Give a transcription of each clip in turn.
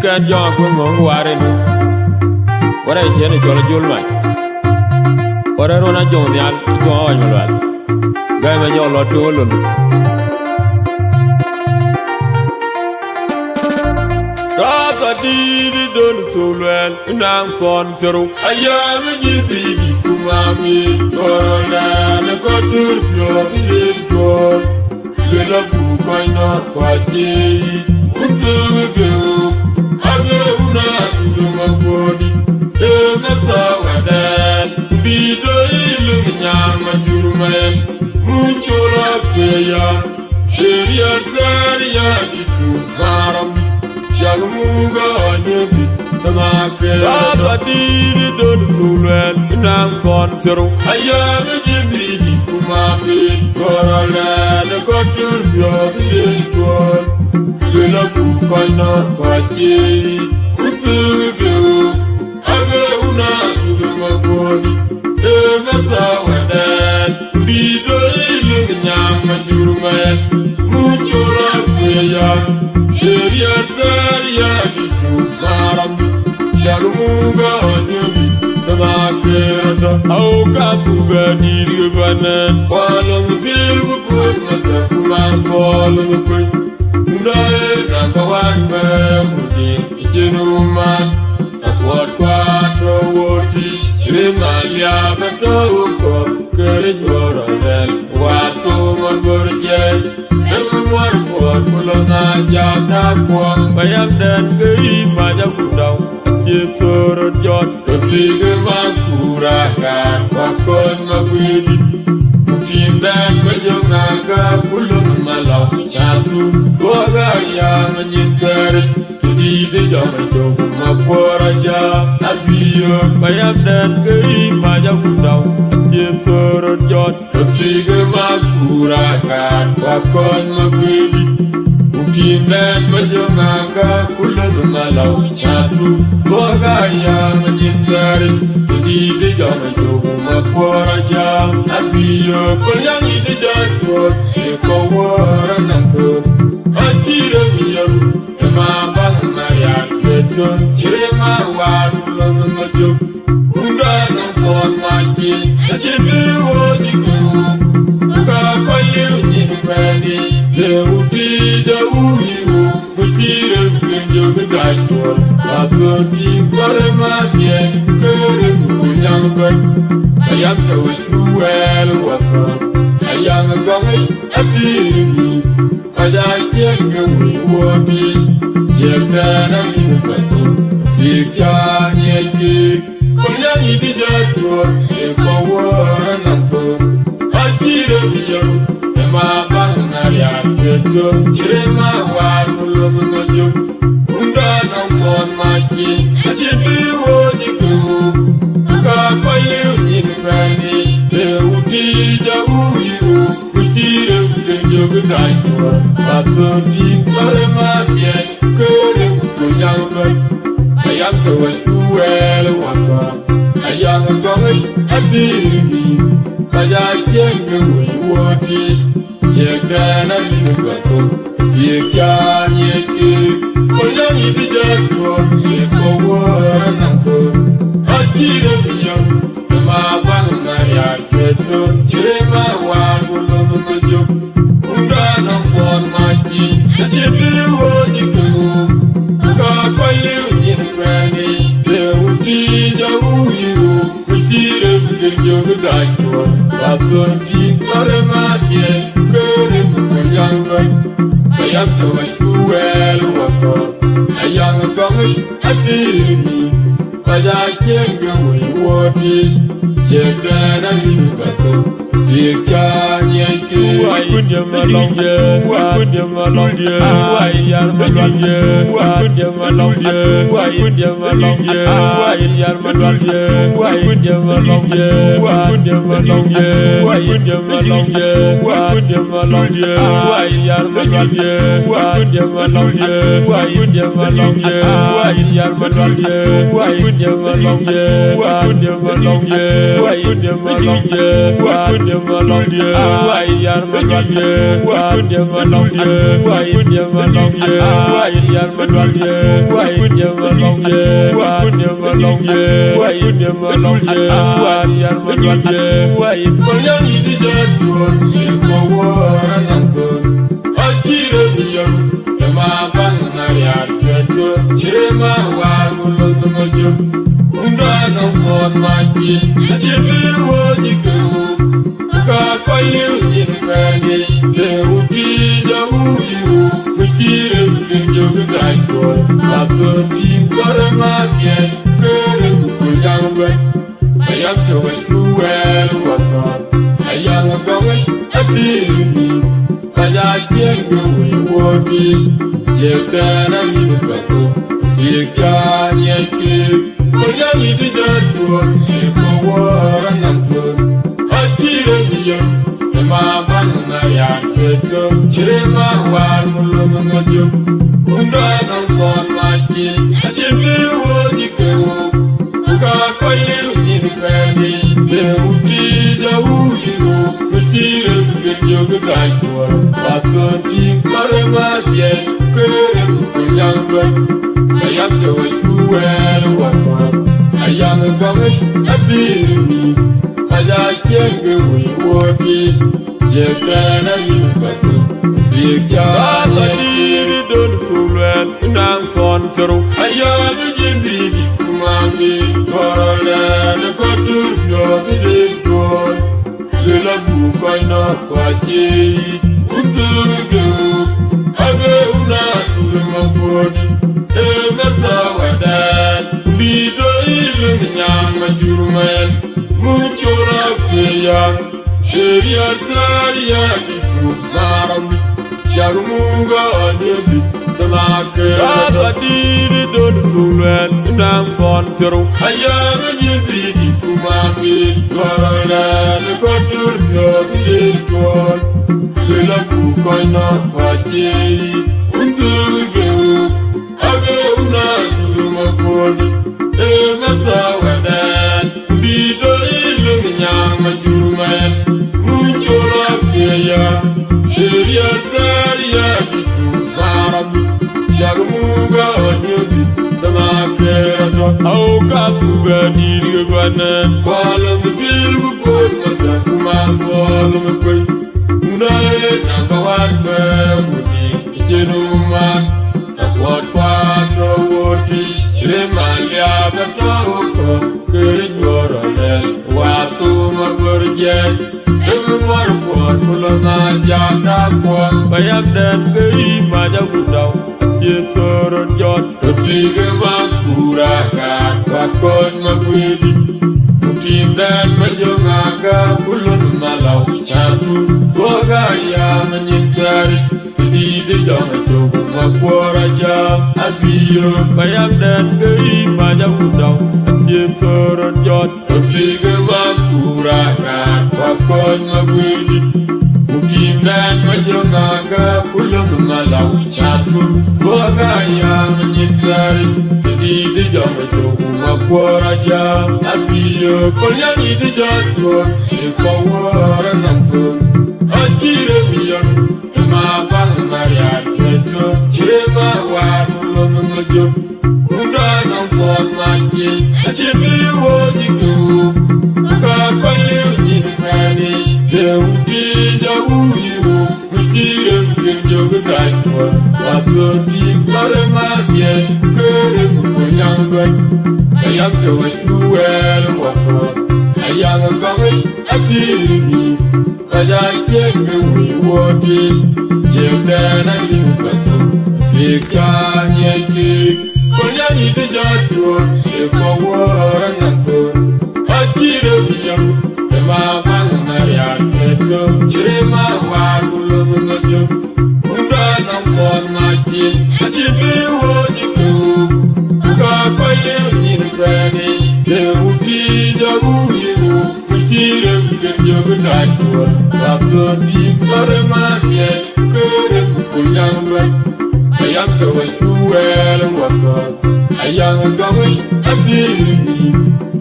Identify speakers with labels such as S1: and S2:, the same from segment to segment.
S1: can jog when Mongwarin. What I hear is Jola Julman. What I run a John Yal, John Yal. Gaiman Yolo to Olun. Rata didi done so well, and I'm torn to. I am a giddy, Kumami, Corona, and a cotton, your God. Little book, I not quite yet. Lula bukai na kwaji, kutugu, aga una uma bodi, mata wadan, bido ilu nyama juruman, muncula kaya, area zaria itu maram, jaruga nyobi, tamakera, au kapu badi banan, walang bil bukun masa kumar follow the Nagawan Mudi, Ijinuman, Sapot Quattro Woti, Rimalia Batoko, Kerigora, Watu Burjan, everyone for Mulona Jata Kwang, Bayam Dan Gay, Majakuda, Jitsur Jot, Siga Makura, Wakon Makwidi. Dan Bajonaga, Pulun Malau, Yatu, Goga Yang and Yinter, the Jomato, Maporaja, Abio, Bayam Dan Gay, Majakuda, Jitsur Jot, Siga Makura, Wakon Makwidi. Dan Bajonaga, Pulun Malau, Yatu, Goga Yang and Yinter, the Jomato, Maporaja, Abio, Koyangi the Jackpot, Eco War and Anto, Akira Miyaru, Emma Maria, Beton, Irema, Waru, Majo, Undana, Ton Maki, and Jimmy Wodiku, Kakoyu, Jinfani, there would be the Uyu, the Peter, the Jackpot, Atoti, Koremania, I am the way well, welcome. I am a gummy, a baby. I can't go with me. Yet, I'm in the battle. Take your Yankee. Koyani the Jackpot, if I were an Anton. I did a meal, and my Banaria, Irema, Waru, Lomajo. Undan Anton, my king, and you do what you do. I live in Fanny, there would be the Uyu, we did everything you could die for. But the deep Paramania, good and young. I am the way too well, welcome. A young gummy, a baby, but I can't go where you want me. Yet, then I live in battle, see a car, yet, Koyani the Jackpot, if I were an Anton. Akira Miyaru, Emma Maria, Beton, Irema, Waru, Majo, Undana, Ton Maki, and Jimmy Wodiku, Kakoyu, Jinfani, there would be the Uyu, we did everything you could die for. Atoti, Koremania, good young. I am the way too well, welcome. A young gummy, a baby. I can't go with what yet, then I live battle. See a car, Yankee. Why could you malong you? Why could you malong you? Why are malong you? Why could you malong you? Why could you malong you? Why are malong you? Why could you malong you? Why could you malong you? Why could you malong you? Why could you malong you? Why are malong you? Why could you malong you? Why could you malong you? Why are malong you? Why could you malong you? Why could you malong you? Why could you malong you? Why could you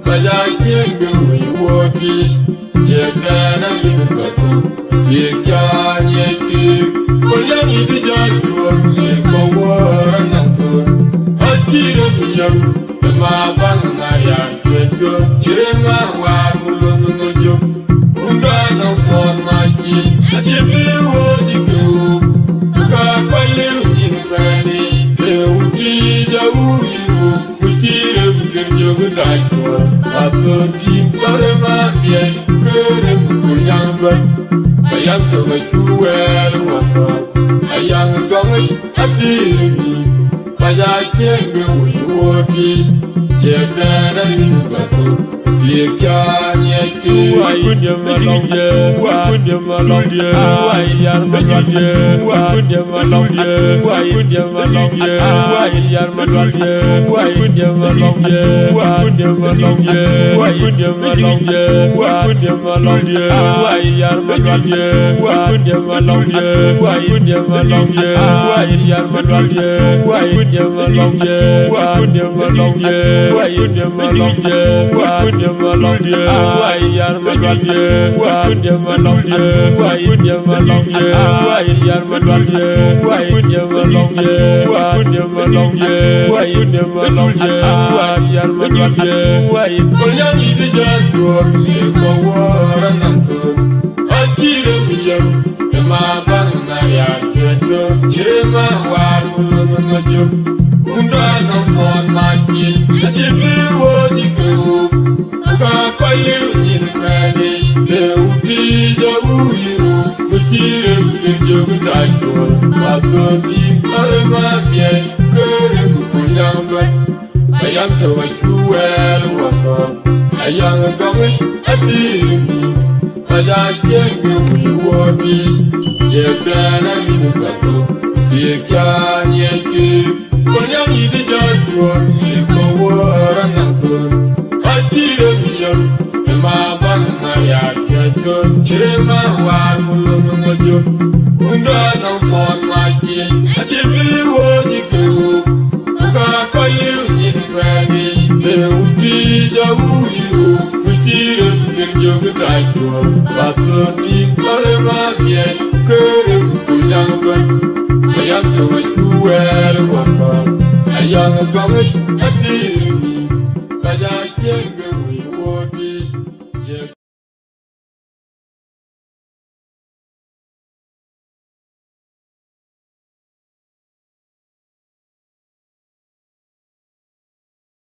S1: Kaya kieng gue wodi, jeka na Siekanyeki Koyangi di jadwal Ekawara nantur Akira miyam Ema bang ngarian Kweto Kirema war mulungu nujum Unda nangton maki Akibi wadiku Kuka kwale ujin frani Uji jauh ibu Kukira bukan jogu dajwa Atau tingkare mabian Kerem kunyang ban Ayang kawai kuel wako Ayang kawai adirimi Kaya kenga wiwodi Jebana lingatu Siekanya ki Kunya malongye Kunya malongye Ayar malongye Kunya malongye Kunya malongye Ayar malongye Kunya malongye Kunya malongye Kunya malongye Kunya malongye Ayar malongye Kunya malongye Kunya malongye Ayar malongye Kunya malongye Kunya malongye Kunya malongye Kunya malongye Ayar malongye Kunya malongye Kunya malongye Ayar malongye Kunya malongye Kunya malongye Kunya malongye Ayar malongye Koyangi di jadwal Ekawara nantur Akira miyam Ema bang ngarian Kweto Kirema war mulungu nujum Unda nangton maki Akibi wadiku Kuka kwale ujin frani Uji jauh ibu Kukira bukan jogu dajwal Atau tingkare mabian Kerem kunyang ban Ayang kawai kuel wako Ayang kawai adirimi Kaya kenga wiwodi Jebana lingatu Siekanyeki Koyangi di jadwal Ekawara nantur Akira miyam Ema bang ngarian Kweto Kirema war mulungu nujum Unda nangton maki Akibi wadiku Kuka kwale ujin frani Uji jauh ibu Kukira bukan jogu dajwal Atau tingkare mabian Kerem kunyang ban Ayang kawai kuel wako Ayang kawai adirimi Kaya kenga